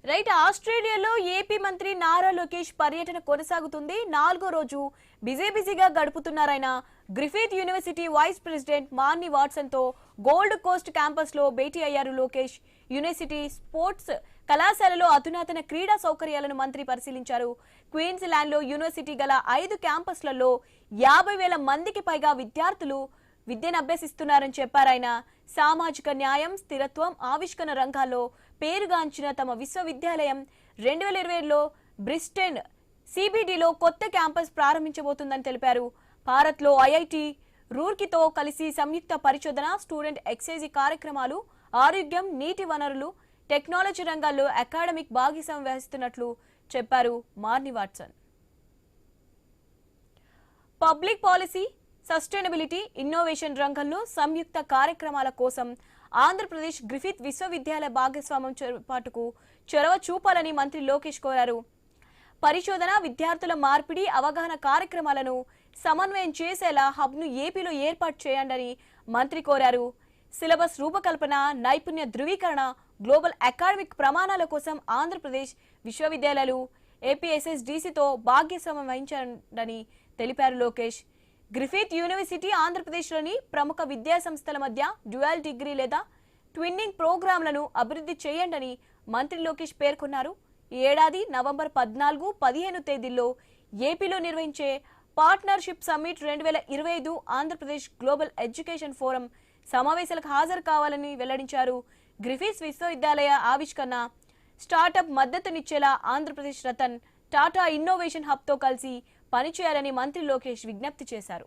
Right ఆస్ట్రేలియాలో AP మంత్రి నారా లోకేష్ పర్యటన కొనసాగుతుంది. 4వ రోజు బిజీగా గడుపుతున్నారాయన. Griffith University vice president Marnie Watson తో గోల్డ్ కోస్ట్ క్యాంపస్ లో భేటీ అయ్యారు లోకేష్. యూనివర్సిటీ స్పోర్ట్స్ కళాశాలలో అధునాతన క్రీడా సౌకర్యాలను మంత్రి పరిశీలించారు. క్వీన్స్ ల్యాండ్ లో యూనివర్సిటీ గల 5 క్యాంపస్లలో 50,000 మందికి పైగా విద్యార్థులు విద్యను అభ్యసిస్తున్నారని చెప్పారాయన. సామాజిక న్యాయం, స్థిరత్వం, ఆవిష్కరణ రంగాల్లో పేరుగాంచిన తమ విశ్వవిద్యాలయం 2020లో బ్రిస్టన్ సిబిడిలో కొత్త క్యాంపస్ ప్రారంభించబోతుందని తెలిపారు. భారత్లో ఐఐటి రూర్కీతో కలిసి సంయుక్త పరిశోధన, స్టూడెంట్ ఎక్స్చేంజ్ కార్యక్రమాలు, ఆరోగ్యం, నీటి వనరులు, టెక్నాలజీ రంగాల్లో అకాడమిక్ భాగస్వామ్యం వహిస్తున్నట్లు చెప్పారు Marnie Watson. Public policy, sustainability, innovation రంగంలో సంయుక్త కార్యక్రమాల కోసం ఆంధ్రప్రదేశ్ గ్రిఫిత్ విశ్వవిద్యాలయ భాగస్వామ్యం చేపట్టుకు చొరవ చూపాలని మంత్రి లోకేష్ కోరారు. పరిశోధన, విద్యార్థుల మార్పిడి, అవగాహన కార్యక్రమాలను సమన్వయం చేసేలా హబ్ను ఏపీలో ఏర్పాటు చేయండి మంత్రి కోరారు. సిలబస్ రూపకల్పన, నైపుణ్య ధృవీకరణ, గ్లోబల్ అకాడమిక్ ప్రమాణాల కోసం ఆంధ్రప్రదేశ్ విశ్వవిద్యాలయాలు ఏపీఎస్ఎస్డిసితో భాగస్వామ్యం వహించండి తెలిపారు లోకేష్. గ్రిఫిత్ యూనివర్సిటీ ఆంధ్రప్రదేశ్లోని ప్రముఖ విద్యా సంస్థల మధ్య డ్యూయల్ డిగ్రీ లేదా ట్విన్నింగ్ ప్రోగ్రాంలను అభివృద్ధి చేయండి మంత్రి లోకేష్ పేర్కొన్నారు. ఈ ఏడాది నవంబర్ 14, 15 తేదీల్లో ఏపీలో నిర్వహించే partnership summit 2025 Andhra Pradesh global education forum సమావేశాలకు హాజరు కావాలని వెల్లడించారు. గ్రిఫిత్ విశ్వవిద్యాలయ ఆవిష్కరణ, స్టార్టప్ మద్దతునిచ్చేలా ఆంధ్రప్రదేశ్ రతన్ టాటా ఇన్నోవేషన్ హబ్తో కలిసి పనిచేయాలని మంత్రి లోకేష్ విజ్ఞప్తి చేశారు.